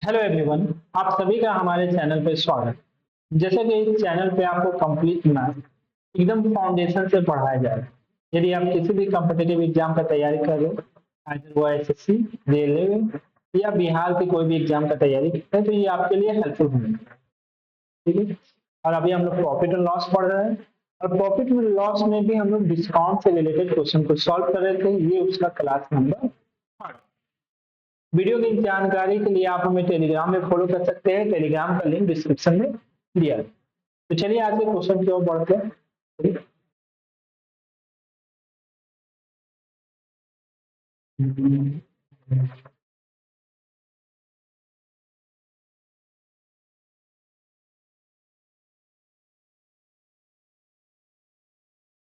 Hello everyone, आप सभी का हमारे चैनल पे स्वागत। जैसे कि इस चैनल पे आपको कंप्लीट मैथ एकदम फाउंडेशन से पढ़ाया जाएगा। यदि आप किसी भी कॉम्पिटिटिव एग्जाम का तैयारी कर रहे हो, चाहे वो एसएससी, रेलवे या बिहार के कोई भी एग्जाम का तैयारी करते हैं, तो ये आपके लिए हेल्पफुल होंगे। ठीक है। और अभी हम लोग प्रॉफिट एंड लॉस पढ़ रहे हैं, और प्रॉफिट एंड लॉस में भी हम लोग डिस्काउंट से रिलेटेड क्वेश्चन को सॉल्व कर रहे थे। ये उसका क्लास नंबर। वीडियो की जानकारी के लिए आप हमें टेलीग्राम में फॉलो कर सकते हैं। टेलीग्राम का लिंक डिस्क्रिप्शन में दिया है। तो चलिए आज के क्वेश्चन की ओर बढ़ते हैं।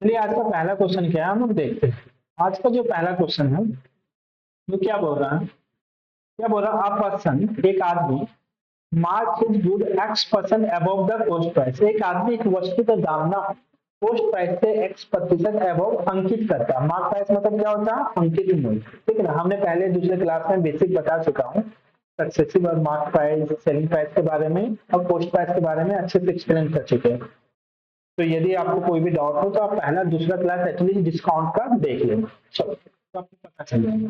चलिए आज का पहला क्वेश्चन क्या है हम लोग देखते हैं। आज का जो पहला क्वेश्चन है वो क्या बोल रहा है, क्या बोल रहा है, आप पर्सन एक आदमी mark his good x percent above the cost price. एक आदमी एक वस्तु का दाम ना कॉस्ट प्राइस से एक्स प्रतिशत अबव अंकित करता है। मार्क प्राइस मतलब क्या होता है? अंकित मूल्य। ठीक है ना, हमने पहले दूसरे क्लास में बेसिक बता चुका हूँ। सक्सेसिव और मार्क प्राइस, सेलिंग प्राइस के बारे में और कॉस्ट प्राइस के बारे में अच्छे से एक्सप्लेन कर चुके हैं। तो यदि आपको कोई भी डाउट हो तो आप पहला दूसरा क्लास एटलीस्ट डिस्काउंट का देख लेना। चलो तो आपको पता चल जाएगा।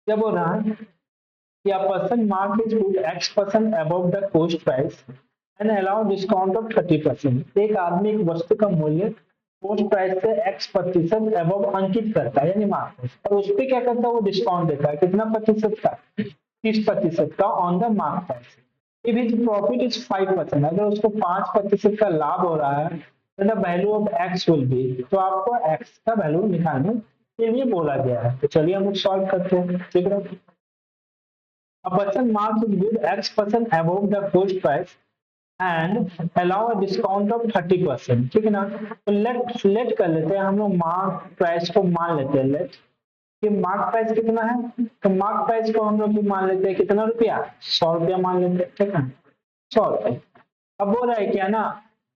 क्या बोल रहा है कि a person mark his good X% above the cost price and allow discount of 30%। एक आदमी एक वस्तु का मूल्य कोस्ट प्राइस से X प्रतिशत अबव अंकित करता है, यानी मार्क, और उस पर क्या करता है? वो डिस्काउंट देता है। कितना प्रतिशत का? 30% का on the mark price. If his profit is 5%, अगर उसको 5% का लाभ हो रहा है, तो the value of x will B, तो आपको एक्स का वैल्यू निकालने के लिए बोला गया है। तो चलिए हम लोग सॉल्व करते हैं। ठीक है, a person marks his good X% above the cost price and allow a discount of 30%। ठीक है ना, तो लेट कर लेते हैं हम लोग, मार्क प्राइस को मान लेते हैं। लेट कि मार्क प्राइस कितना है, तो मार्क प्राइस को हम लोग मान लेते हैं कितना रुपया? 100 रुपया मान लेते हैं। ठीक है, 100 रुपये। अब बोल रहा है क्या ना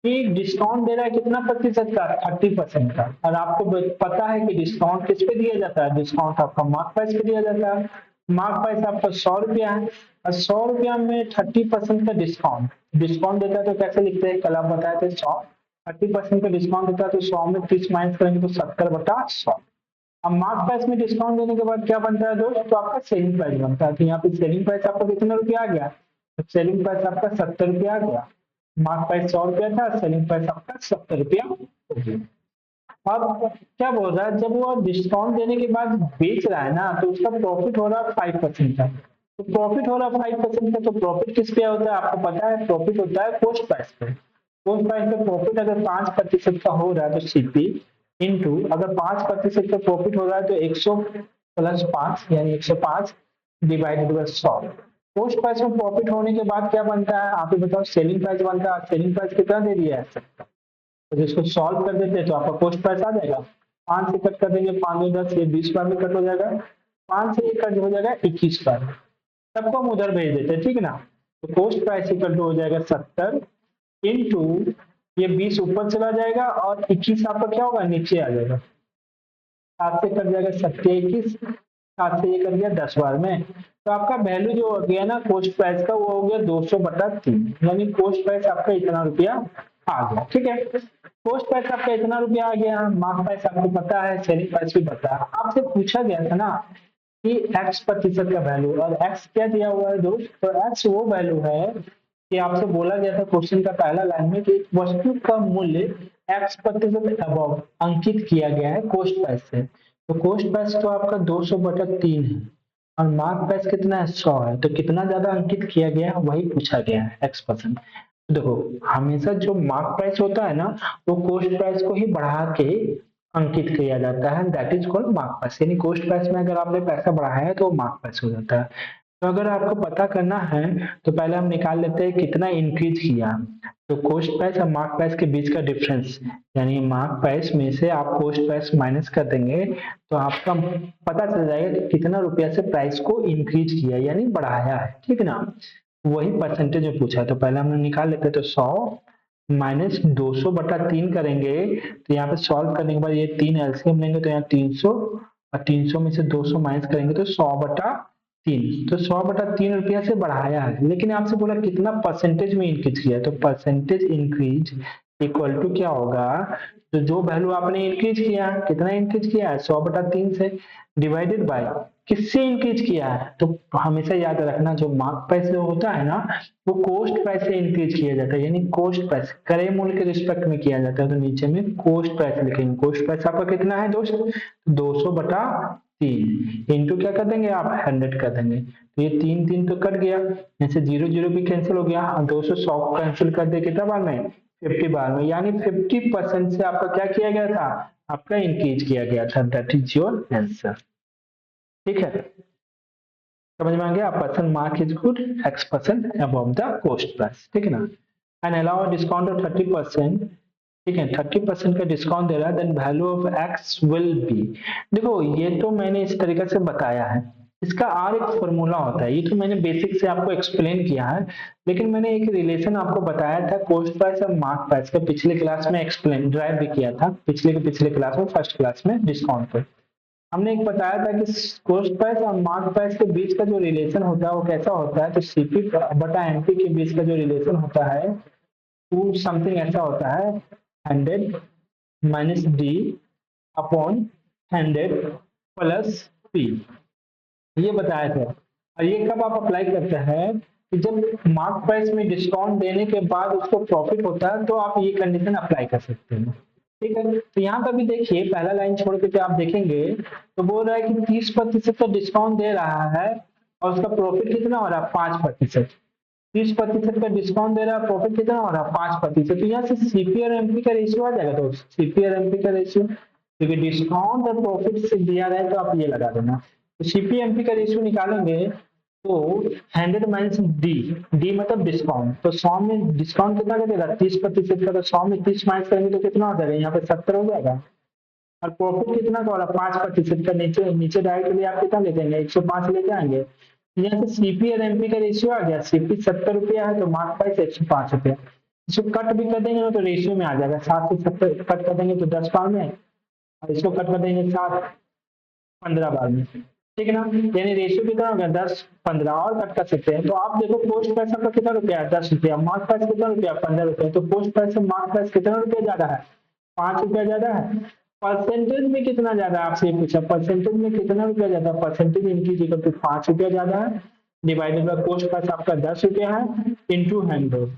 कि डिस्काउंट दे रहा है कितना प्रतिशत का? 30% का। और आपको पता है कि डिस्काउंट किस पे दिया जाता है? डिस्काउंट आपका मार्क प्राइस पे दिया जाता है। मार्क प्राइस आपका 100 रुपया है, और 100 रुपया में 30% का डिस्काउंट डिस्काउंट देता है तो कैसे लिखते हैं? कल आप बताए थे 100। 30% का डिस्काउंट देता है तो 100 में 30 माइनस करेंगे तो 70/100। अब मार्क प्राइस में डिस्काउंट देने के बाद क्या बनता है दोस्त? तो आपका सेलिंग प्राइस बनता है। तो यहाँ पे सेलिंग प्राइस आपका कितना रुपया आ गया? तो सेलिंग प्राइस आपका 70 रुपया आ गया। मार्क प्राइस 100 रुपया था, सेलिंग प्राइस आपका 70 रुपया हो गया। अब क्या बोल रहा है, जब वो डिस्काउंट देने के बाद बेच रहा है ना, तो उसका प्रॉफिट हो रहा है 5% का। तो प्रॉफिट हो रहा है 5% का, तो प्रॉफिट किस पे होता है आपको पता है? प्रॉफिट होता है कॉस्ट प्राइस पे। कॉस्ट प्राइस पे प्रॉफिट अगर 5% का हो रहा है तो सीपी इंटू, अगर 5% का प्रॉफिट हो रहा है तो 100 प्लस 5 यानी 105 डिवाइडेड बाय 100। कॉस्ट प्राइस में प्रॉफिट होने के बाद क्या बनता है आप ही बताओ? सेलिंग प्राइस बनता है। सेलिंग प्राइस कितना दे दिया है? तो जिसको सॉल्व कर देते हैं तो आपका कॉस्ट प्राइस आ जाएगा। 5 से कट कर देंगे, 5 10 ये 20 बार में कट हो जाएगा। 5 से ये कट हो जाएगा 21 बार। सबको हम उधर भेज देते हैं। ठीक है ना, तो कॉस्ट प्राइस इक्वल टू हो जाएगा 70 इंटू ये 20 ऊपर चला जाएगा और 21 आपका क्या होगा? नीचे आ जाएगा। 7 से कट जाएगा 7 21, 7 से ये कट गया 10 बार में। तो आपका वैल्यू जो हो गया ना कॉस्ट प्राइस का, वो हो गया 200/3, यानी कॉस्ट प्राइस आपका इतना रुपया आ गया। ठीक है, कॉस्ट प्राइस आपका इतना रुपया आ गया। मार्क प्राइस आपको पता है, सेलिंग प्राइस भी पता है। आपसे पूछा गया था ना कि एक्स प्रतिशत का वैल्यू, और एक्स क्या दिया हुआ है दोस्त? तो एक्स वो वैल्यू है कि आपसे बोला गया था क्वेश्चन का पहला लाइन में कि एक वस्तु का मूल्य एक्स प्रतिशत अबव अंकित किया गया है कॉस्ट प्राइस से। तो कॉस्ट प्राइस तो आपका 200/3 है, और मार्क प्राइस कितना है? 100 है। तो कितना ज्यादा अंकित किया गया है वही पूछा गया है, X%। देखो, हमेशा जो मार्क प्राइस होता है ना, वो कॉस्ट प्राइस को ही बढ़ा के अंकित किया जाता है। That is called mark price. यानी कॉस्ट प्राइस में अगर आपने पैसा बढ़ाया है तो वो मार्क प्राइस हो जाता है। तो अगर आपको पता करना है तो पहले हम निकाल लेते हैं कितना इंक्रीज किया। तो कॉस्ट प्राइस और मार्क प्राइस के बीच का डिफरेंस, यानी मार्क प्राइस में से आप कॉस्ट प्राइस माइनस कर देंगे तो आपका पता चल जाएगा कि कितना रुपया से प्राइस को इंक्रीज किया यानी बढ़ाया है। ठीक है ना, वही परसेंटेज में पूछा है। तो पहले हम निकाल लेते हैं। तो 100 माइनस 200/3 करेंगे, तो यहाँ पे सॉल्व करने के बाद ये 3 एलसीएम लेंगे तो यहाँ 300, और 300 में से 200 माइनस करेंगे तो 100/3 3, तो 100/3 रुपया से बढ़ाया है, लेकिन आपसे बोला कितना परसेंटेज में इंक्रीज किया है, तो परसेंटेज इंक्रीज इक्वल टू क्या होगा, तो जो वैल्यू आपने इंक्रीज किया है, कितना इंक्रीज किया है 100/3 से, डिवाइडेड बाय किससे इंक्रीज किया है, तो हमेशा याद रखना जो मार्क प्राइस होता है ना, वो कोस्ट प्राइस से इंक्रीज किया जाता है, यानी कोस्ट प्राइस क्रय मूल्य के रिस्पेक्ट में किया जाता है, तो नीचे में कोस्ट प्राइस लिखेंगे। कोस्ट प्राइस आपका कितना है दोस्त, 200/3 इंटू क्या कर देंगे आप 100 कर देंगे, तो ये 3 तो कट गया, जैसे 0 0 भी कैंसिल हो गया, 200 100 कैंसिल कर दे कितना बार में 50 बार में, यानी 50% से आपका क्या किया गया था, आपका इंक्रीज किया गया था, दैट इज योर आंसर। ठीक है, समझ में आ गया, person mark is good, X% above the coast price, ठीक है ना, एंड अलाउ डिस्काउंट ऑफ 30%, ठीक है 30% का डिस्काउंट दे रहा है, then value of x will be, देखो ये तो मैंने इस तरीके से बताया है, इसका और एक फॉर्मूला होता है, ये तो मैंने बेसिक से आपको एक्सप्लेन किया है, लेकिन मैंने एक रिलेशन आपको बताया था कोस्ट प्राइस और मार्क प्राइस का, पिछले क्लास में एक्सप्लेन ड्राइव भी किया था, पिछले क्लास में, फर्स्ट क्लास में डिस्काउंट पे हमने एक बताया था कि कोस्ट प्राइस और मार्क प्राइस के बीच का जो रिलेशन होता है वो कैसा होता है, तो सीपी बटा एमपी के बीच का जो रिलेशन होता है वो समथिंग ऐसा होता है 100 minus D upon 100 plus P, ये बताया था। और ये कब आप अप्लाई करते हैं कि जब मार्क प्राइस में डिस्काउंट देने के बाद उसको प्रॉफिट होता है, तो आप ये कंडीशन अप्लाई कर सकते हैं, ठीक है। तो यहाँ पर भी देखिए पहला लाइन छोड़ के आप देखेंगे तो बोल रहा है कि 30% का डिस्काउंट दे रहा है और उसका प्रॉफिट कितना हो रहा है 5%, 30% का डिस्काउंट दे रहा है, प्रॉफिट कितना हो रहा है 5%, तो यहाँ से सीपी और एमपी का रेशियो आ जाएगा, तो सीपी और एमपी का रेशियो, क्योंकि डिस्काउंट और प्रॉफिट से दिया रहा है तो आप ये लगा देना, तो सीपी एमपी का रेशियो निकालेंगे तो 100 माइनस डी, डी मतलब डिस्काउंट, तो 100 में डिस्काउंट कितना का देगा 30% का, तो 100 में 30 माइनस करेंगे तो कितना हो जाएगा, यहाँ पे 70 हो जाएगा, और प्रॉफिट कितना का हो रहा है 5% का, नीचे नीचे डायरेक्टली आप कितना ले जाएंगे 105 लेके आएंगे, यहाँ से सीपी और एमपी का रेशियो आ गया, सीपी 70 रुपया है तो मार्क प्राइस 105 रुपया, इसको कट भी कर देंगे ना तो रेशियो में आ जाएगा, 7 से 70 कट कर देंगे तो 10 बार में, और इसको कट कर देंगे 7 15 बार में, ठीक है ना, यानी रेशियो कितना हो गया 10 15, और कट कर सकते हैं, तो आप देखो पोस्ट प्राइस आपका कितना रुपया है 10 रुपया, मार्क प्राइस कितना रुपया 15 रुपया, तो पोस्ट प्राइस से मार्क प्राइस कितना रुपया ज्यादा है 5 रुपया ज्यादा है, परसेंटेज में कितना ज्यादा है आपसे पूछा, परसेंटेज में कितना रुपया ज्यादा, परसेंटेज इंक्रीज इक्वल टू 5 रुपया ज्यादा है, डिवाइडेड बाय पोस्ट प्राइस आपका 10 रुपया है इंटू 100,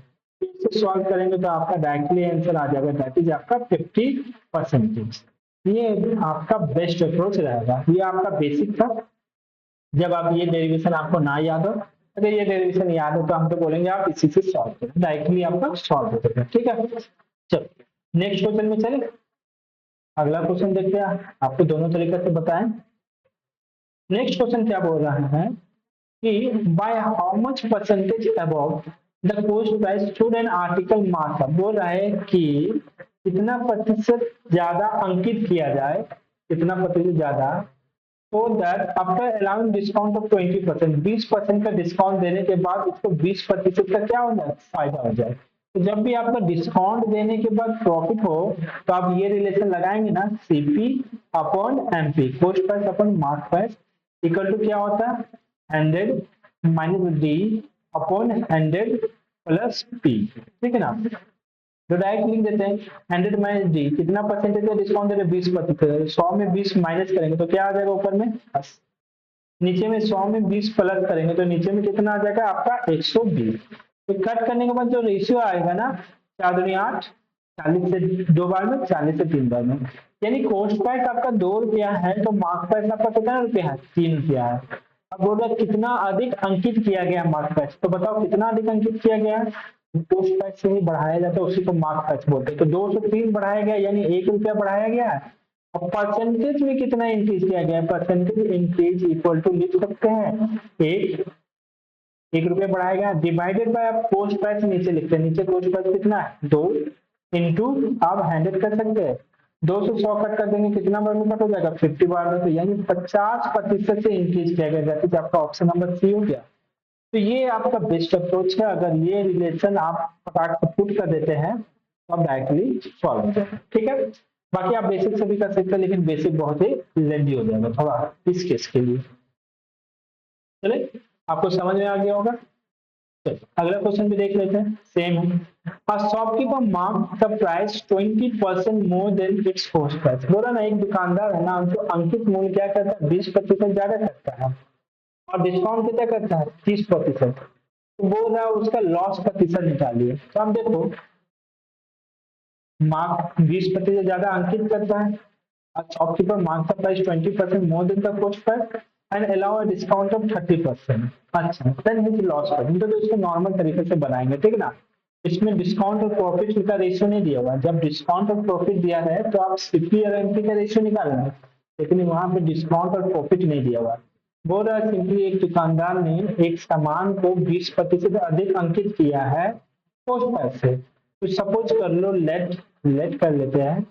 इससे सॉल्व करेंगे तो आपका डायरेक्टली आंसर आ जाएगा, दैट इज आपका 50%, ये आपका बेस्ट अप्रोच रहेगा, ये आपका बेसिक था, जब आप ये डेरिवेशन आपको ना याद हो, अगर ये डेरिवेशन याद हो तो हम तो बोलेंगे आप इसी से सॉल्व करें, डायरेक्टली आपका सॉल्व हो जाएगा, ठीक है। चलो नेक्स्ट क्वेश्चन में चले, अगला क्वेश्चन देखते हैं, आपको दोनों तरीके से बताएं। नेक्स्ट क्वेश्चन क्या बोल रहा है कि by how much percentage above the coast price should an article mark up, बोल रहा है कि कितना प्रतिशत ज्यादा अंकित किया जाए, कितना प्रतिशत ज्यादा, तो that after allowing discount of 20%, 20% का डिस्काउंट देने के बाद उसको 20% का क्या हो जाए फायदा हो जाए, तो जब भी आपका डिस्काउंट देने के बाद प्रॉफिट हो तो आप ये रिलेशन लगाएंगे ना, CP upon MP, cost price upon mark price equal to क्या होता है 100 minus D upon 100 plus P, ठीक है ना, तो डायरेक्ट लिख देते हैं 100 माइनस डी, कितना परसेंटेज का डिस्काउंट दे रहे 20%, 100 में 20 माइनस करेंगे तो क्या आ जाएगा ऊपर में 10, नीचे में 100 में 20 प्लस करेंगे तो नीचे में कितना आ जाएगा आपका 120, तो कट करने के बाद जो रेशियो आएगा ना 4 दूनी 8, 40 से 2 बार में 40 से 3 बार में, यानी कोस्ट प्राइस आपका 2 रुपया है तो मार्क प्राइस आपका कितना रुपया है 3 रुपया है, अब बोल रहा कितना अधिक अंकित किया गया मार्क प्राइस, तो बताओ कितना अधिक अंकित किया गया है, पोस्ट प्राइस से ही बढ़ाया जाता है उसी को मार्क प्राइस बोलते हैं, तो 2 से 3 बढ़ाया गया यानी 1 रुपया बढ़ाया गया है, और परसेंटेज में कितना इंक्रीज किया गया है, परसेंटेज इंक्रीज इक्वल टू लिख सकते हैं 1 रुपया बढ़ाया गया डिवाइडेड बाय आप पोस्ट प्राइस नीचे लिखते हैं, नीचे पोस्ट प्राइस कितना है 2 इंटू आप 100 कर सकते हैं, 2 से 100 कट कर देंगे कितना बार में कट हो जाएगा 50 बार में, तो यानी 50% से इंक्रीज किया गया, दैट इज आपका ऑप्शन नंबर सी हो गया, तो ये आपका बेस्ट अप्रोच है, अगर ये रिलेशन आप फटाक से पुट कर देते हैं तो आप डायरेक्टली सॉल्व हो जाएगा, ठीक है, बाकी आप बेसिक से भी कर सकते हैं लेकिन बेसिक बहुत ही लेंदी हो जाएगा थोड़ा इस केस के लिए। चले, आपको समझ में आ गया होगा। चलो, अगला क्वेश्चन भी देख लेते हैं, सेम है। A shopkeeper marked the price 20% more than its cost price। बोला ना, एक दुकानदार है ना, जो अंकित मूल्य क्या करता है, 20% ज्यादा करता है और डिस्काउंट कितना करता है, 30%। तो बोल रहा है उसका लॉस प्रतिशत निकालिए। तो आप देखो, मार्क 20% ज्यादा अंकित करता है, और shopkeeper mark the price 20% more than the cost price and allow a discount of 30%। अच्छा, देन हिज लॉस पर तो इसको नॉर्मल तरीके से बनाएंगे, ठीक है ना। इसमें डिस्काउंट और प्रॉफिट का रेशियो नहीं दिया हुआ। जब डिस्काउंट और प्रॉफिट दिया है तो आप सीपी और एमपी का रेशियो निकालना है, लेकिन वहां पे डिस्काउंट और प्रॉफिट नहीं दिया हुआ। बोल रहा है सिंपली, एक दुकानदार ने एक सामान को 20% अधिक अंकित किया है कॉस्ट प्राइस से। तो सपोज कर लो, लेट लेट कर लेते हैं,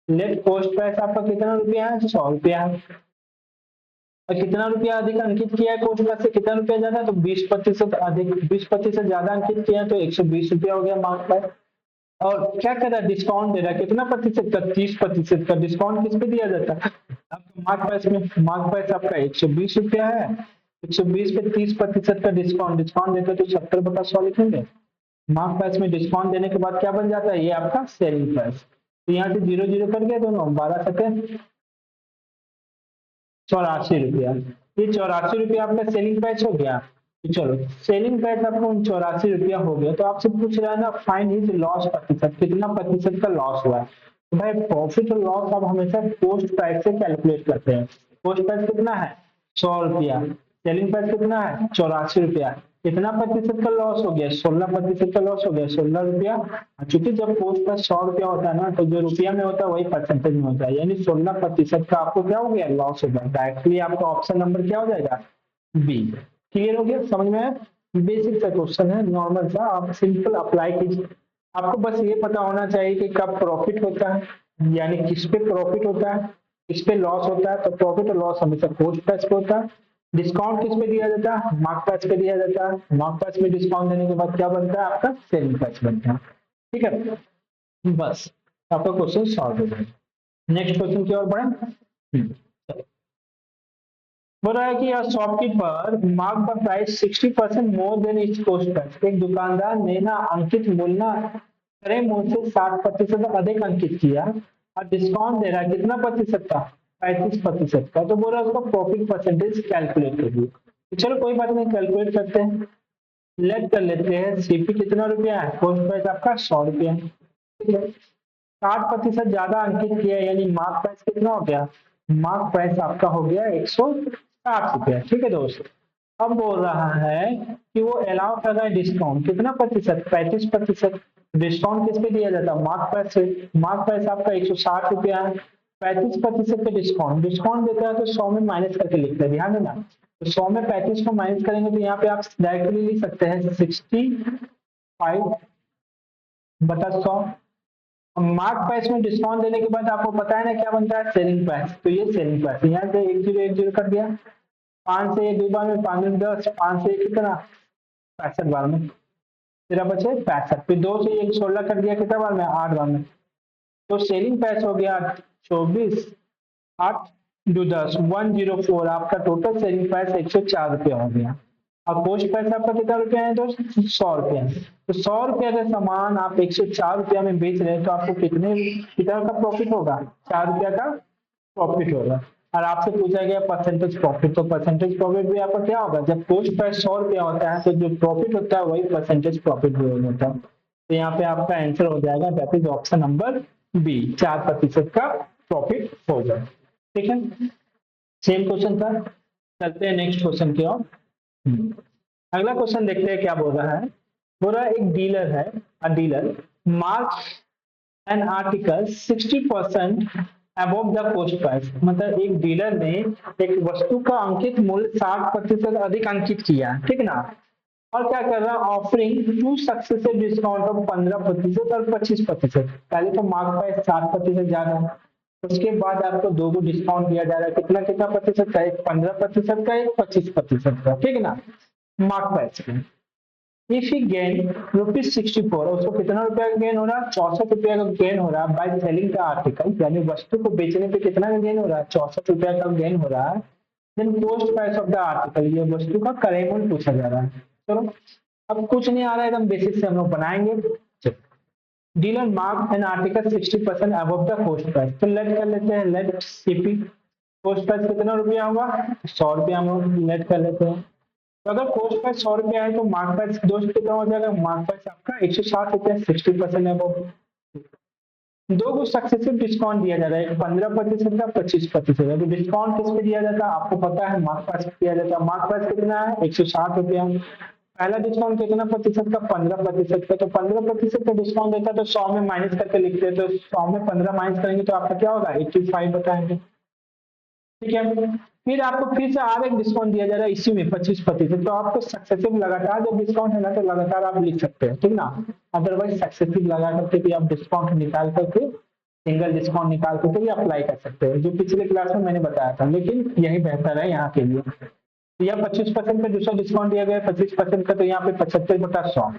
लेट कॉस्ट प्राइस आपका कितना रुपया है, 100 रुपया है। और कितना रुपया अधिक अंकित किया है कॉस्ट प्राइस से, कितना रुपया ज्यादा, तो 20% अधिक, 20% ज्यादा अंकित किया है तो 120 रुपया हो गया मार्क प्राइस। और क्या कर रहा है, डिस्काउंट दे रहा है, कितना प्रतिशत का, 30% का डिस्काउंट किस पे दिया जाता है, आपको मार्क प्राइस में। मार्क प्राइस आपका 120 रुपया है, 120 पे 30% का डिस्काउंट, डिस्काउंट देते तो 70/100 लिखेंगे। मार्क प्राइस में डिस्काउंट देने के बाद क्या बन जाता है, ये आपका सेलिंग प्राइस। तो यहाँ से 0 0 कर गया दोनों, 12 84 रुपया। ये 84 रुपया आपका सेलिंग प्राइस हो गया। तो चलो, सेलिंग प्राइस आपका 84 रुपया हो गया। तो आपसे पूछ रहा है ना, फाइंड हिज लॉस प्रतिशत, कितना प्रतिशत का लॉस हुआ है। तो भाई, प्रॉफिट और लॉस आप हमेशा कॉस्ट प्राइस से कैलकुलेट करते हैं। कॉस्ट प्राइस कितना है, 100 रुपया, सेलिंग प्राइस कितना है, 84 रुपया। कितना प्रतिशत का लॉस हो गया, 16% का लॉस हो गया, 16 रुपया। चूंकि जब कॉस्ट प्राइस 100 रुपया होता है ना, तो जो रुपया में होता है वही परसेंटेज में होता है, यानी 16% का आपको क्या हो गया, लॉस हो गया। डायरेक्टली आपका ऑप्शन नंबर क्या हो जाएगा, बी। क्लियर हो गया, समझ में आया। बेसिक सा क्वेश्चन है, नॉर्मल सा, आप सिंपल अप्लाई कीजिए। आपको बस ये पता होना चाहिए कि कब प्रॉफिट होता है, यानी किस पे प्रॉफिट होता है, किस पे लॉस होता है। तो प्रॉफिट और लॉस हमेशा कॉस्ट प्राइस पे होता है। डिस्काउंट किस पे दिया जाता है, मार्क प्राइस पे दिया जाता है। मार्क प्राइस में डिस्काउंट देने के बाद क्या बनता है, आपका सेलिंग प्राइस बनता है। ठीक है, बस आपका क्वेश्चन सॉल्व हो जाएगा। नेक्स्ट क्वेश्चन की ओर बढ़े। बोल रहा है कि shopkeeper mark the price 60% more than it's cost price. एक दुकानदार ने ना अंकित मूल्य ना क्रय मूल्य से 60% अधिक अंकित किया और डिस्काउंट दे रहा है, कितना प्रतिशत का, 35% का। तो बोल रहा है उसका प्रॉफिट परसेंटेज कैलकुलेट करिए। तो चलो कोई बात नहीं, कैलकुलेट करते हैं। लेट कर लेते हैं, सीपी कितना रुपया है, कॉस्ट प्राइस आपका 100 रुपया है, ठीक है। 60% ज्यादा अंकित किया, यानी मार्क प्राइस कितना हो गया, मार्क प्राइस आपका हो गया 160 रुपया, ठीक है दोस्त। अब बोल रहा है कि वो अलाउ कर रहा है डिस्काउंट, कितना प्रतिशत, 35%। डिस्काउंट किस पे दिया जाता है, मार्क प्राइस से। मार्क प्राइस आपका 160 रुपया है, 35% का डिस्काउंट, डिस्काउंट देता है तो 100 में माइनस करके लिखते हैं, ध्यान देना। तो 100 में 35 को माइनस करेंगे तो यहाँ पे आप डायरेक्टली लिख सकते हैं 65/100। मार्क प्राइस में डिस्काउंट देने के बाद आपको पता है ना क्या बनता है, सेलिंग प्राइस। तो ये सेलिंग प्राइस, यहाँ से 1010 कर दिया, 5 से 2 बार में 5 में 10, 5 से 1 कितना, 65 बार में, तेरा बचे 65। फिर 2 से 1 16 कर दिया, कितना बार में, 8 बार में। तो सेलिंग प्राइस हो गया 24, 8 2 10, 104। आपका टोटल सेलिंग प्राइस 104 रुपया हो गया। अब कॉस्ट प्राइस आपका कितना रुपया है दोस्त, 100 रुपया। तो 100 रुपया का सामान आप 104 रुपया में बेच रहे हैं, तो आपको कितना का प्रॉफिट होगा, 4 रुपया का प्रॉफिट होगा। और आपसे पूछा गया परसेंटेज प्रॉफिट, तो परसेंटेज प्रॉफिट भी आपका क्या होगा, जब कॉस्ट प्राइस 100 रुपया होता है तो जो प्रॉफिट होता है वही परसेंटेज प्रॉफिट भी होता है। तो यहाँ पे आपका आंसर हो जाएगा, that is option number B, 4% का प्रॉफिट होगा। ठीक है, सेम क्वेश्चन था। चलते हैं नेक्स्ट क्वेश्चन की ओर। अगला क्वेश्चन देखते हैं क्या बोल रहा है। बोल रहा है एक डीलर है, अ dealer marks an article 60% above the cost price. मतलब एक डीलर ने एक वस्तु का अंकित मूल्य 60% अधिक अंकित किया, ठीक है ना। और क्या कर रहा है, offering two successive discount of 15% और 25%। पहले तो मार्क प्राइस 60% ज्यादा है, उसके बाद आपको दो को डिस्काउंट दिया जा रहा है, कितना कितना प्रतिशत का, एक 15% का, एक 25% का, ठीक है ना, मार्क प्राइस का। इफ ही गेन ₹64, उसको कितना रुपया का गेन हो रहा है, 64 रुपया का गेन हो रहा है बाय सेलिंग का आर्टिकल, यानी वस्तु को बेचने पे कितना का गेन हो रहा है, 64 रुपया का गेन हो रहा है। Then cost price of the article, ये वस्तु का क्रय मूल्य पूछा जा रहा है। चलो अब कुछ नहीं आ रहा है, एकदम बेसिक से हम लोग बनाएंगे। Dealer mark an article 60% above the cost price, तो लेट कर लेते हैं, लेट सीपी कॉस्ट प्राइस कितना रुपया होगा, 100 रुपया हम लोग लेट कर लेते हैं। तो अगर कॉस्ट प्राइस 100 रुपया है तो मार्क प्राइस दोस्त कितना हो जाएगा, मार्क प्राइस आपका 160 रुपया, 60% अबव। दो को सक्सेसिव डिस्काउंट दिया जा रहा है, 15% का, 25%। तो डिस्काउंट किस पे दिया जाता है आपको पता है, मार्क प्राइस पे दिया जाता है। मार्क प्राइस कितना है, 160 रुपया। पहला डिस्काउंट कितना प्रतिशत का, 15% का। तो 15% का डिस्काउंट देता है तो 100 में माइनस करके लिखते हैं, तो 100 में 15 माइनस करेंगे तो आपका क्या होगा, 85 बताएंगे। ठीक है, फिर आपको फिर से और एक डिस्काउंट दिया जा रहा है इसी में 25%। तो आपको सक्सेसिव लगातार जब डिस्काउंट है ना तो लगातार आप लिख सकते हैं, ठीक ना। अदरवाइज सक्सेसिव लगा करके भी आप डिस्काउंट निकाल करके, सिंगल डिस्काउंट निकाल करके भी अप्लाई कर सकते हैं, जो पिछले क्लास में मैंने बताया था, लेकिन यही बेहतर है यहाँ के लिए। तो यह 25% का दूसरा डिस्काउंट दिया गया है, 25% का, तो यहाँ पे 75/100।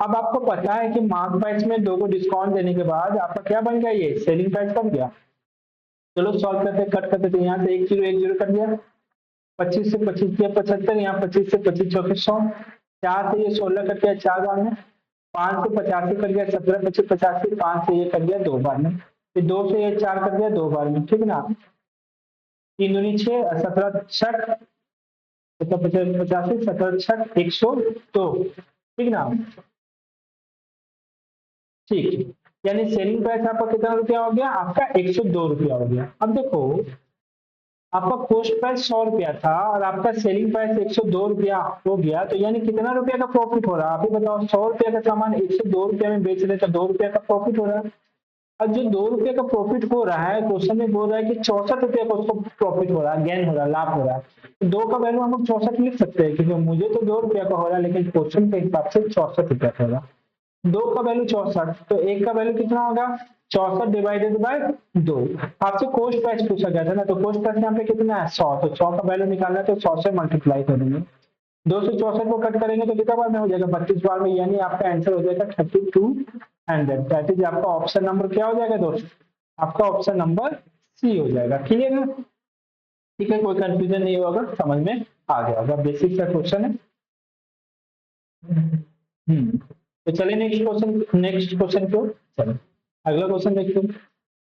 अब आपको पता है कि मार्क प्राइस में दो को डिस्काउंट देने के बाद आपका क्या बन गया, ये सेलिंग प्राइस बन गया। चलो सॉल्व करते कट करते, तो यहाँ से 1 0 कट गया, 25 से 25 दिया 75, यहाँ 25 से 25 चौके 100, 4 से ये 16 कट गया 4 बार में, 5 से 85 कट गया 17 25 85, 5 से ये कट गया 2 बार में, फिर 2 से ये 4 कट गया 2 बार में, ठीक ना। 3 दूनी 6, 17 छठ, 17 85, 17 छठ 102, ठीक ना। ठीक, यानी सेलिंग प्राइस आपका कितना रुपया हो गया, आपका 102 रुपया हो गया। अब देखो आपका कॉस्ट प्राइस 100 रुपया था और आपका सेलिंग प्राइस 102 रुपया हो गया, तो यानी कितना रुपया का प्रॉफिट हो रहा है, आप ही बताओ। 100 रुपया का सामान 102 रुपया में बेच रहे तो 2 रुपया का प्रॉफिट हो रहा है। और जो 2 रुपये का प्रॉफिट हो रहा है, क्वेश्चन में बोल रहा है कि 64 रुपये का उसको प्रॉफिट हो रहा है, गेन हो रहा है, लाभ हो रहा है। तो 2 का वैल्यू हम लोग 64 लिख सकते हैं, क्योंकि मुझे तो 2 रुपया का हो रहा है, लेकिन क्वेश्चन के हिसाब से 64 रुपया का होगा। 2 का वैल्यू 64, तो 1 का वैल्यू कितना होगा, 64 डिवाइडेड बाय 2। आपसे कॉस्ट प्राइस पूछा गया था ना, तो कॉस्ट प्राइस यहाँ पे कितना है, 100, तो 100 का वैल्यू निकालना है तो 100 से मल्टीप्लाई करेंगे। 2 से 64 को कट करेंगे तो कितना बार में हो जाएगा, 32 बार में, यानी आपका आंसर हो जाएगा 3200। दैट इज आपका ऑप्शन नंबर क्या हो जाएगा दोस्त, आपका ऑप्शन नंबर सी हो जाएगा। क्लियर है, ठीक है, कोई कंफ्यूजन नहीं होगा, समझ में आ गया होगा, बेसिक सा क्वेश्चन है। तो चलिए नेक्स्ट क्वेश्चन को, चलो अगला क्वेश्चन देखते हैं।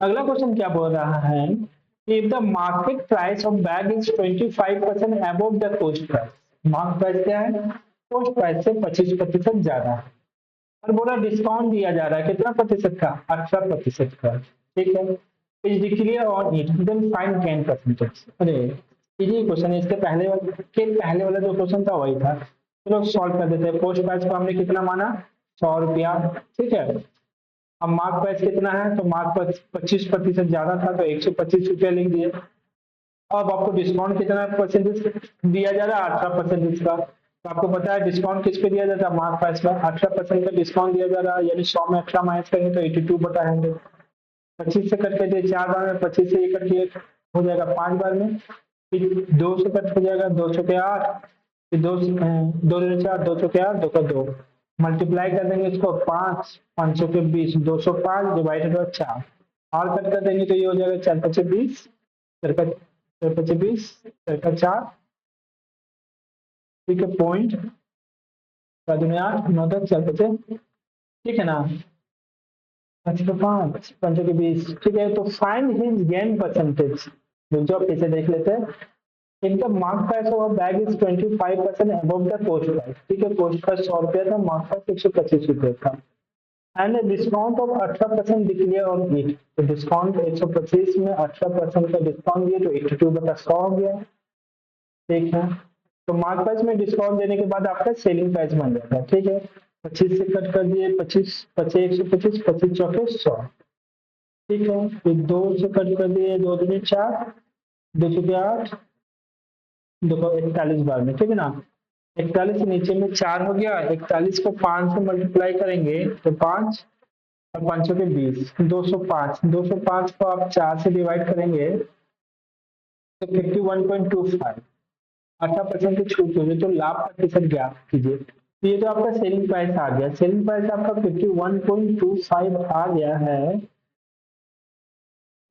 अगला क्वेश्चन क्या बोल रहा है, if the market price of bag is 25% above the cost price, market price क्या है, कॉस्ट प्राइस से 25% ज्यादा है, और बोला डिस्काउंट दिया जा रहा है कितना प्रतिशत का, 18% का, ठीक है। Is declare on it, then find 10%। अरे इजी क्वेश्चन है, इसके पहले वाला जो क्वेश्चन था वही था। चलो सॉल्व कर देते हैं। कॉस्ट प्राइस को हमने कितना माना, 100 रुपया, ठीक है। अब मार्क प्राइस कितना है, तो मार्क प्राइस 25% ज्यादा था, तो 125 रुपया लिख दिए। अब आपको डिस्काउंट कितना परसेंटेज दिया जा रहा है, 18% का। तो आपको पता है डिस्काउंट किस पे दिया जाता है, मार्क प्राइस पर 18% का डिस्काउंट दिया जा रहा है, यानी 100 में 18 माइनस करेंगे तो 82/100। 25 से कट कर दिए 4 बार में, 25 से ये कट दिए हो जाएगा 5 बार में, फिर 2 से कट हो जाएगा 2 चौके 8, फिर 2 2 4 2 चौके 8 2 का 2, मल्टीप्लाई कर देंगे इसको 5 5 चौके 20, 205 डिवाइडेड बाय 4, और कट कर देंगे तो ये हो जाएगा 4 5 20, 4 5 20, 4 4, ठीक है, पॉइंट 8 9 10 4 5, ठीक है ना, 5 5 5 के 20, ठीक है। तो फाइंड हिज गेन परसेंटेज, जो आप इसे देख लेते हैं। इनका mark price of bag is 25% above the cost price, ठीक है। कॉस्ट प्राइस 100 रुपया था, मार्क प्राइस 125 रुपये था, and discount of 18% declare on it. तो डिस्काउंट 125 में 18% का डिस्काउंट दिया तो 82/100 हो गया, ठीक है। तो मार्क प्राइस में डिस्काउंट देने के बाद आपका सेलिंग प्राइस बन जाता है, ठीक है। 25 से कट कर दिए 25 25 125, 25 चौके 100, ठीक है। फिर 2 से कट कर दिए 2 दूनी 4, 2 चौके 8, देखो 41 बार में, ठीक है ना। 41 से नीचे में 4 हो गया, 41 को 5 से मल्टीप्लाई करेंगे तो 5 और 5 के 20, 205, 205 को आप 4 से डिवाइड करेंगे तो 51.25, 18% की छूट होगी, तो लाभ प्रतिशत ज्ञात कीजिए। तो ये तो आपका सेलिंग प्राइस आ गया, सेलिंग प्राइस आपका 51.25 आ गया है।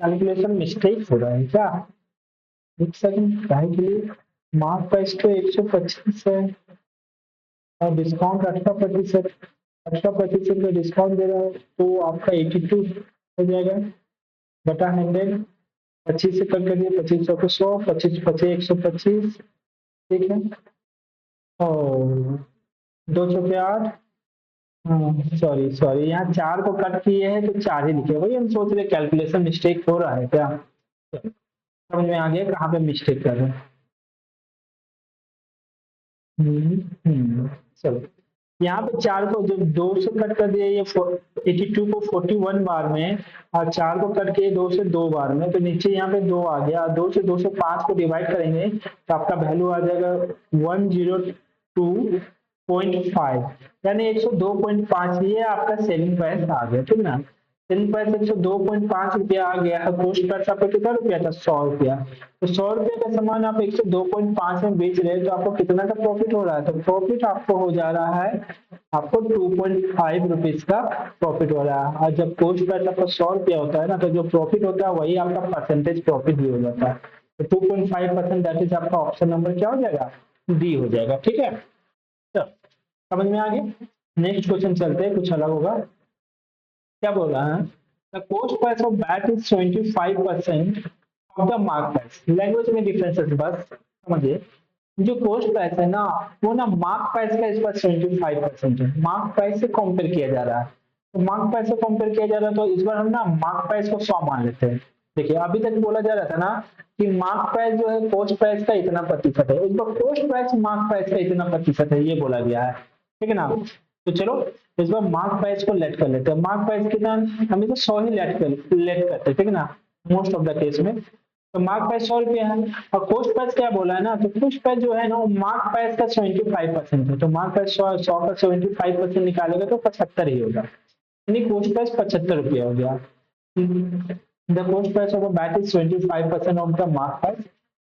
कैलकुलेशन मिस्टेक हो रहा है क्या, एक सेकंड काहे के लिए, मार्क प्राइस तो 125 है और डिस्काउंट 18%, 18% का डिस्काउंट दे रहा है तो आपका 82 हो जाएगा बटा 100। 25 से कट करिए, 25 को 100, 25 25 125, ठीक है। और 200 पे 8, हाँ सॉरी सॉरी, यहाँ 4 को कट किए हैं तो 4 ही लिखे, वही हम सोच रहे कैलकुलेशन मिस्टेक हो रहा है क्या। चलो, समझ में आ गया कहाँ पे मिस्टेक कर रहे हैं। चलो, यहाँ पे 4 को जब 2 से कट कर दिया, ये 82 को 41 बार में और 4 को कट किए 2 से 2 बार में, तो नीचे यहाँ पे 2 आ गया, 2 से 205 को डिवाइड करेंगे तो आपका वैल्यू आ जाएगा 102.5, यानी 102.5, ये आपका सेलिंग प्राइस आ गया, ठीक ना। सेलिंग प्राइस 102.5 रुपया आ गया, पोस्ट प्राइस आपका कितना रुपया था, 100 रुपया। तो 100 रुपये का सामान आप 102.5 में बेच रहे हैं तो आपको कितना का प्रॉफिट हो रहा है, तो प्रॉफिट आपको हो जा रहा है, आपको 2.5 रुपीज का प्रॉफिट हो रहा है। और जब पोस्ट प्राइस आपका 100 रुपया होता है ना, तो जो प्रॉफिट होता है वही आपका परसेंटेज प्रॉफिट भी हो जाता है। तो 2.5% दैट इज आपका ऑप्शन नंबर क्या हो जाएगा, डी हो जाएगा, ठीक है। तो समझ में आ गया। नेक्स्ट क्वेश्चन चलते हैं, कुछ अलग होगा। क्या बोल रहा है, the cost price of bat is 25% of the mark price. Language में डिफरेंसेस बस समझिए, जो कॉस्ट प्राइस है ना, वो ना मार्क प्राइस का इस बार 75% है, मार्क प्राइस से कंपेयर किया जा रहा है। तो मार्क प्राइस से कंपेयर किया जा रहा है तो इस बार हम ना मार्क प्राइस को 100 मान लेते हैं। देखिए अभी तक बोला जा रहा था ना कि मार्क प्राइस जो है कॉस्ट प्राइस का इतना प्रतिशत है, इस बार कॉस्ट प्राइस मार्क प्राइस का इतना प्रतिशत है, ये बोला गया है, ठीक है ना। तो चलो इस बार मार्क प्राइस को लेट कर लेते हैं, मार्क प्राइस कितना, हमें तो 100 ही लेट करते हैं, ठीक है ना, मोस्ट ऑफ द केस में। तो मार्क प्राइस 100 रुपया है, और कॉस्ट प्राइस क्या बोला है ना, तो कॉस्ट प्राइस जो है ना वो मार्क प्राइस का 75% है, तो मार्क प्राइस 100 का 75% निकालेगा तो 75 ही होगा, यानी कॉस्ट प्राइस 75 रुपया हो गया। The cost price of a bat is 25% of the mark price.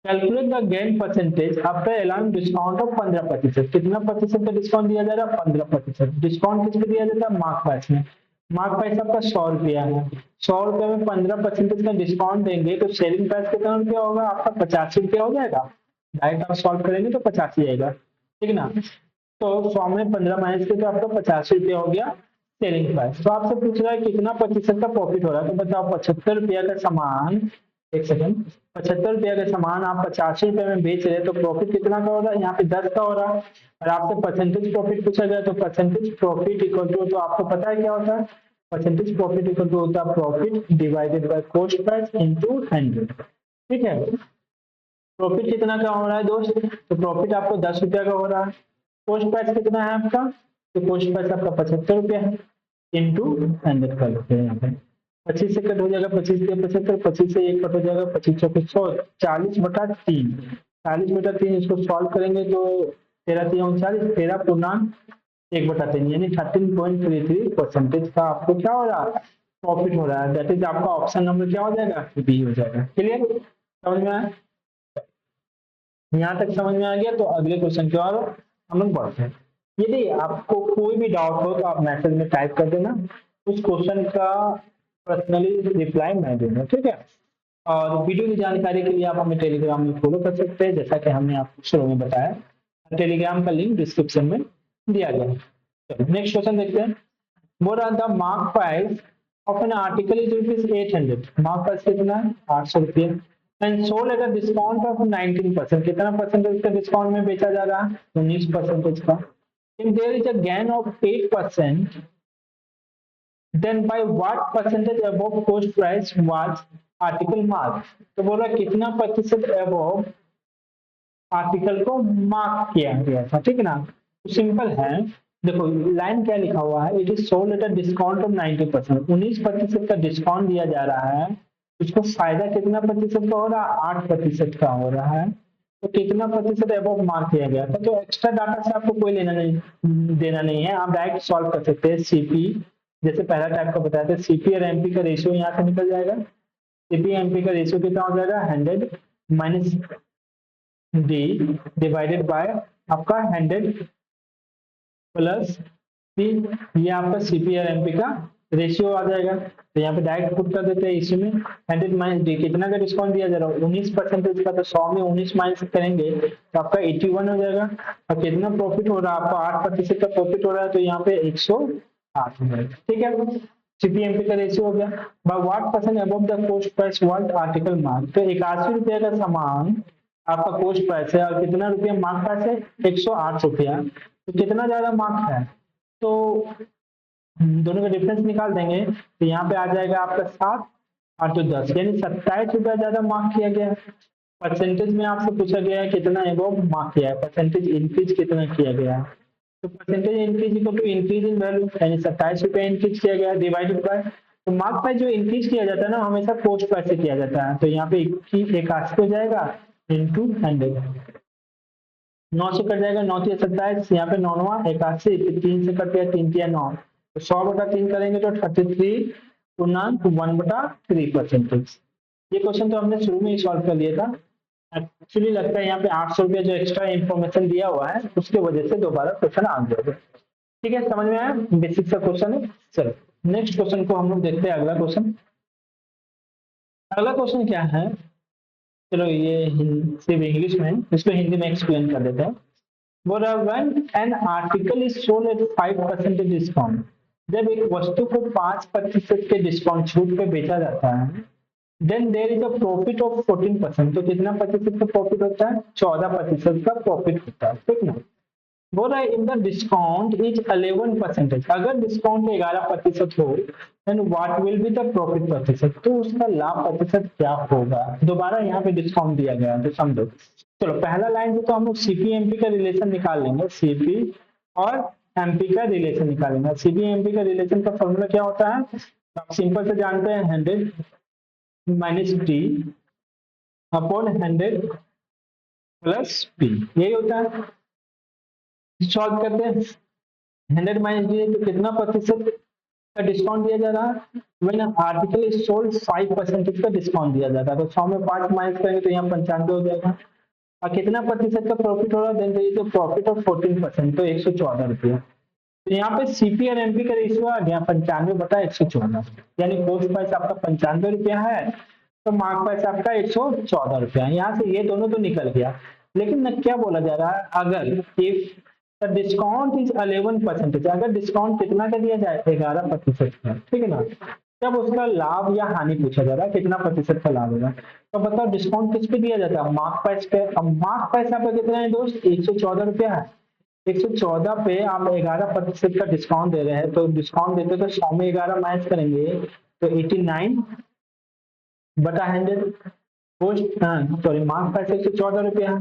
Calculate the gain percentage after allowing discount of 15%। कितना प्रतिशत का डिस्काउंट दिया जा रहा है, 15%। डिस्काउंट किस पे दिया जाता है, मार्क प्राइस में। मार्क प्राइस आपका 100 रुपया है, 100 रुपये में 15% का डिस्काउंट देंगे तो सेलिंग प्राइस कितना रुपया होगा आपका, 85 रुपया हो जाएगा। डायरेक्ट आप सॉल्व करेंगे तो 85 आएगा, ठीक है ना। तो 100 में 15 माइनस के तो आपका 85 रुपया हो गया सेलिंग प्राइस। तो आपसे पूछ रहा है कितना प्रतिशत का प्रॉफिट हो रहा है, तो बताओ 75 रुपया का सामान, एक सेकंड, 75 रुपया का सामान आप 85 रुपये में बेच रहे हैं तो प्रॉफिट कितना का हो रहा है, यहाँ पे 10 का हो रहा है। और आपसे परसेंटेज प्रॉफिट पूछा गया तो परसेंटेज प्रॉफिट इक्वल टू, तो आपको पता है क्या होता है, परसेंटेज प्रॉफिट इक्वल टू होता है profit divided by cost price into 100, ठीक है। प्रॉफिट कितना का हो रहा है दोस्त, तो प्रॉफिट आपको 10 रुपया का हो रहा है। कॉस्ट प्राइस कितना है आपका, तो कॉस्ट प्राइस आपका 75 रुपया है, इंटू 100 कर लेते हैं यहाँ पे। 25 से कट हो जाएगा, 25 से 75, 25 से 1 कट हो जाएगा, 25 चौके 100, 40/3, 40/3 इसको सॉल्व करेंगे तो 13×3 = 39, 13/3 यानी 13.33% का आपको क्या हो रहा है, प्रॉफिट हो रहा है। दैट इज आपका ऑप्शन नंबर क्या हो जाएगा, बी हो जाएगा। क्लियर, समझ में आया, यहाँ तक समझ में आ गया। तो अगले क्वेश्चन की ओर हम लोग बढ़ते हैं। यदि आपको कोई भी डाउट हो तो आप मैसेज में टाइप कर देना, उस क्वेश्चन का पर्सनली रिप्लाई मैं दूंगा, ठीक है। और वीडियो की जानकारी के लिए आप हमें टेलीग्राम में फॉलो कर सकते हैं, जैसा कि हमने आपको शुरू में बताया। टेलीग्राम का लिंक डिस्क्रिप्शन में दिया गया है। चलो नेक्स्ट क्वेश्चन देखते हैं। बोल रहा था mark price of an article is ₹800। Mark price कितना है, 800 रुपये। And sold at a discount of 19%। कितना परसेंटेज का डिस्काउंट में बेचा जा रहा है, 19% का। If there is a gain of 8%, then by what percentage above cost price was article mark. तो बोल रहा कितना प्रतिशत अबव आर्टिकल को मार्क किया गया था, ठीक है ना। तो सिंपल है, देखो लाइन क्या लिखा हुआ है, it is sold at a discount of 90%। 19% का डिस्काउंट दिया जा रहा है, उसको फायदा कितना प्रतिशत का हो रहा है, 8% का हो रहा है। तो कितना प्रतिशत अबव मार्क किया गया था, तो एक्स्ट्रा डाटा से आपको कोई लेना नहीं देना नहीं है, आप डायरेक्ट सॉल्व कर सकते हैं। सीपी जैसे पहला टाइप का बताया था, सीपी और एमपी का रेशियो यहाँ से निकल जाएगा। सीपी एमपी का रेशियो कितना हो जाएगा, 100 माइनस डी डिवाइडेड बाय आपका 100 प्लस सी, ये आपका सीपी और एमपी का रेशियो आ जाएगा। तो यहाँ पे डायरेक्ट पुट कर देते हैं इसी में 100 माइनस डी, कितना का डिस्काउंट दिया जा रहा है 19% का, तो 100 में 19 माइनस करेंगे तो आपका 81 हो जाएगा। और कितना प्रॉफिट हो रहा है आपका 8% का प्रॉफिट हो रहा है, तो यहाँ पे 108 हो जाएगा। ठीक है, सीपीएमपी का रेशियो हो गया। By what percent above the coast price was article mark, तो 81 रुपये का सामान आपका कोस्ट प्राइस है और कितना रुपया मार्क प्राइस है 108 रुपया, तो कितना ज्यादा मार्क है, तो दोनों का डिफरेंस निकाल देंगे तो यहाँ पे आ जाएगा आपका 7 और तो 10, यानी 27 रुपया ज्यादा मार्क किया गया है। परसेंटेज में आपसे पूछा गया है कितना एबव मार्क किया है, परसेंटेज इंक्रीज कितना किया गया है, तो percentage increase equal to increase in value, यानी 27 रुपया इंक्रीज किया गया है डिवाइडेड बाय, तो मार्क प्राइस जो इंक्रीज किया जाता है ना हमेशा कोस्ट प्राइस से किया जाता है, तो यहाँ पे 81 हो जाएगा इंटू 100, 9 से कट जाएगा, 9 3 27, यहाँ पे 9वां 81, 3 से कट गया 3 3 9, तो 100/3 करेंगे तो 33 पूर्णांक 1/3 परसेंटेज। ये क्वेश्चन तो हमने शुरू में ही सॉल्व कर लिया था। एक्चुअली लगता है यहाँ पे 800 रुपया जो एक्स्ट्रा इन्फॉर्मेशन दिया हुआ है उसके वजह से दोबारा क्वेश्चन आ गया। ठीक है, समझ में आया, बेसिक सा क्वेश्चन है। चलो नेक्स्ट क्वेश्चन को हम लोग देखते हैं। अगला क्वेश्चन क्या है, चलो ये सिर्फ इंग्लिश में है, इसको हिंदी में एक्सप्लेन कर देते हैं। बोल रहा when an article is sold at 5% discount, जब एक वस्तु को 5% के डिस्काउंट छूट पे बेचा जाता है, then there is a profit of 14%, तो कितना प्रतिशत का प्रॉफिट होता है 14% का प्रॉफिट होता है। ठीक ना, बोल रहा है इन द डिस्काउंट इज 11%, अगर डिस्काउंट 11% हो then what will be the profit प्रतिशत, तो उसका लाभ प्रतिशत क्या होगा। दोबारा यहाँ पे डिस्काउंट दिया गया है तो समझो। चलो पहला लाइन से तो हम लोग सीपी एमपी का रिलेशन निकाल लेंगे, सीपी और एमपी का रिलेशन निकालेंगे। सीपी एमपी का रिलेशन का फॉर्मूला क्या होता है, आप सिंपल से जानते हैं 100 minus D upon 100 plus P, यही होता है। सॉल्व करते हैं, 100 माइनस डी तो कितना प्रतिशत का डिस्काउंट दिया जा रहा है, व्हेन आर्टिकल इज सोल्ड 5% का डिस्काउंट दिया जाता है, तो 100 में 5 माइनस करेंगे तो यहाँ 95 हो जाएगा। और कितना प्रतिशत का प्रॉफिट हो रहा है, देन तो प्रॉफिट ऑफ 14%, तो 114 रुपया। तो यहाँ पे सीपी और एमपी का रेशियो आ गया 95/114, यानी कोस्ट प्राइस आपका 95 रुपया है तो मार्क प्राइस आपका 114 रुपया। यहाँ से ये दोनों तो निकल गया, लेकिन न क्या बोला जा रहा है, अगर इफ द डिस्काउंट इज 11%, अगर डिस्काउंट कितना का दिया जाए 11% का, ठीक है ना, जब उसका लाभ या हानि पूछा जा रहा है कितना प्रतिशत का लाभ होगा, तो बताओ डिस्काउंट किस पे दिया जाता है, मार्क प्राइस पे। अब मार्क प्राइस आपका कितना है दोस्त 114 रुपया है, 114 पे आप 11% का डिस्काउंट दे रहे हैं, तो डिस्काउंट देते तो 100 में 11 माइनस करेंगे तो 89/100 पोस्ट, सॉरी मार्क प्राइस 114 रुपया है,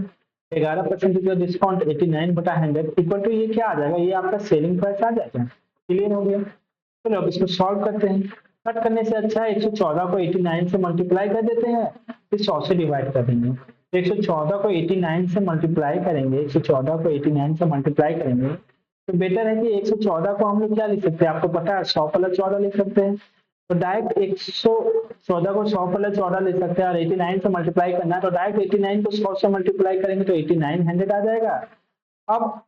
11% का डिस्काउंट 89/100 इक्वल टू ये क्या आ जाएगा, ये आपका सेलिंग प्राइस आ जाएगा। क्लियर हो गया। चलो अब इसको सॉल्व करते हैं। कट करने से अच्छा है 114 को 89 से मल्टीप्लाई कर देते हैं, फिर 100 से डिवाइड कर देंगे। 114 को 89 से मल्टीप्लाई करेंगे, 114 को 89 से मल्टीप्लाई करेंगे तो बेटर है कि 114 को हम लोग क्या लिख सकते हैं, आपको पता है 100 प्लस 14 लिख सकते हैं, तो डायरेक्ट 114 को 100 प्लस 14 लिख सकते हैं, और 89 से मल्टीप्लाई करना है तो डायरेक्ट 89 को 100 से मल्टीप्लाई करेंगे तो 8900 आ जाएगा। अब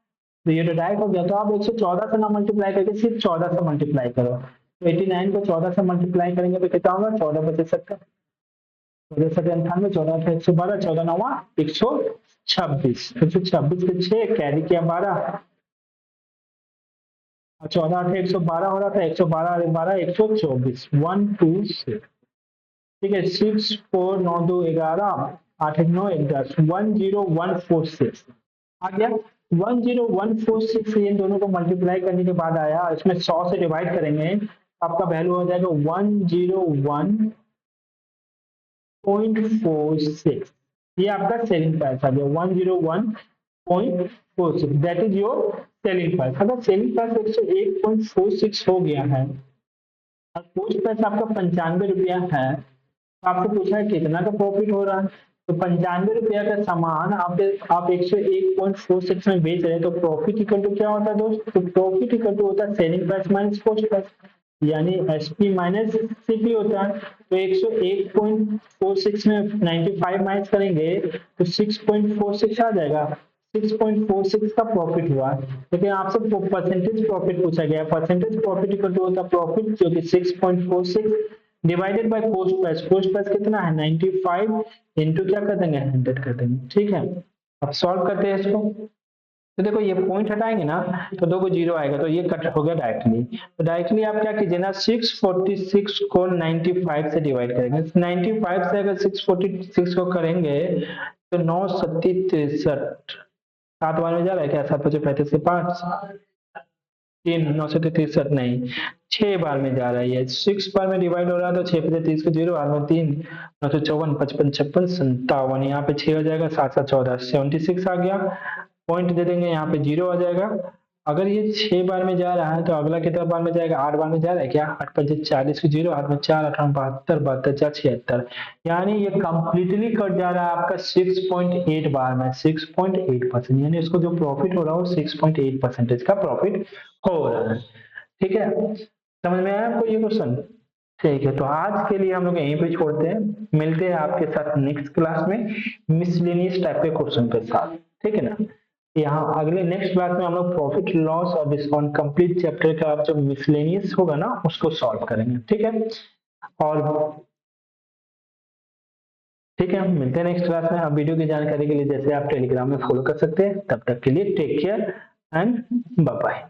तो ये तो डायरेक्ट हो गया, तो आप 114 से ना मल्टीप्लाई करके सिर्फ 14 से मल्टीप्लाई करो, तो 89 को 14 से मल्टीप्लाई करेंगे तो कितना होगा 14/25 का, 14/98, 14 112, 14 9 126, 126 के 6 कैरी किया 12, और 14 8 112 हो रहा था, 112 12 124, 126। ठीक है, 6 4 9 2 11 8 1 9 1 10, 10146 आ गया। 10146 इन दोनों को मल्टीप्लाई करने के बाद आया, इसमें 100 से डिवाइड करेंगे आपका वैल्यू हो जाएगा 101.46, ये आपका सेलिंग प्राइस आ गया 101.46, that is your selling price. अगर सेलिंग प्राइस 101.46 हो गया है और कोस्ट प्राइस आपका 95 रुपया है, तो आपसे पूछा है कितना का प्रॉफिट हो रहा है, तो 95 रुपया का सामान आप 101.46 में बेच रहे हैं, तो प्रॉफिट इक्वल टू क्या होता है दोस्त, तो प्रॉफिट इक्वल टू होता है selling price minus coast price, यानी एसपी माइनस सीपी होता है। तो 101.46 में 95 माइनस करेंगे तो 6.46 आ जाएगा, 6.46 का प्रॉफिट हुआ, लेकिन आपसे परसेंटेज प्रॉफिट पूछा गया। परसेंटेज प्रॉफिट इक्वल टू होता है प्रॉफिट जो कि 6.46 divided by cost price. Cost price कितना है 95 इंटू क्या कर देंगे 100 कर देंगे। ठीक है, अब सॉल्व करते हैं इसको। तो देखो ये पॉइंट हटाएंगे ना तो 2 को 0 आएगा, तो ये कट हो गया डायरेक्टली। तो डायरेक्टली आप क्या कीजिए ना 646 को 95 से डिवाइड करेंगे। 95 से अगर 646 को करेंगे तो 9 सत्ती 63, 7 बार में जा रहा है क्या, 7 5 35 से 5 3 9 से 63 नहीं 6 बार में जा रहा है। ये 6 बार में डिवाइड हो रहा है तो 6 पे 30 को 0 बार में 3 9 से 54 55 56 57, यहाँ पे 6 हो जाएगा, 7 7 14 76 आ गया। पॉइंट दे देंगे, यहाँ पे 0 आ जाएगा। अगर ये 6 बार में जा रहा है तो अगला कितना बार में जाएगा, 8 बार में जा रहा है क्या, 8 5 40 को 0 8 में 4 8 72 72 4 76, यानी ये कंप्लीटली कट जा रहा है आपका 6.8 बार में 6.8%, यानी इसको जो प्रॉफिट हो रहा है वो 6.8% का प्रॉफिट हो रहा है। ठीक है, समझ में आया आपको ये क्वेश्चन? ठीक है, तो आज के लिए हम लोग यहीं पे छोड़ते हैं, मिलते हैं आपके साथ नेक्स्ट क्लास में मिसलेनियस टाइप के क्वेश्चन के साथ। ठीक है ना, यहाँ अगले नेक्स्ट क्लास में हम लोग प्रॉफिट लॉस और डिस्काउंट कंप्लीट चैप्टर का जो मिसलेनियस होगा ना उसको सॉल्व करेंगे। ठीक है, और ठीक है, मिलते हैं नेक्स्ट क्लास में। अब वीडियो की जानकारी के लिए जैसे आप टेलीग्राम में फॉलो कर सकते हैं, तब तक के लिए take care and bye bye.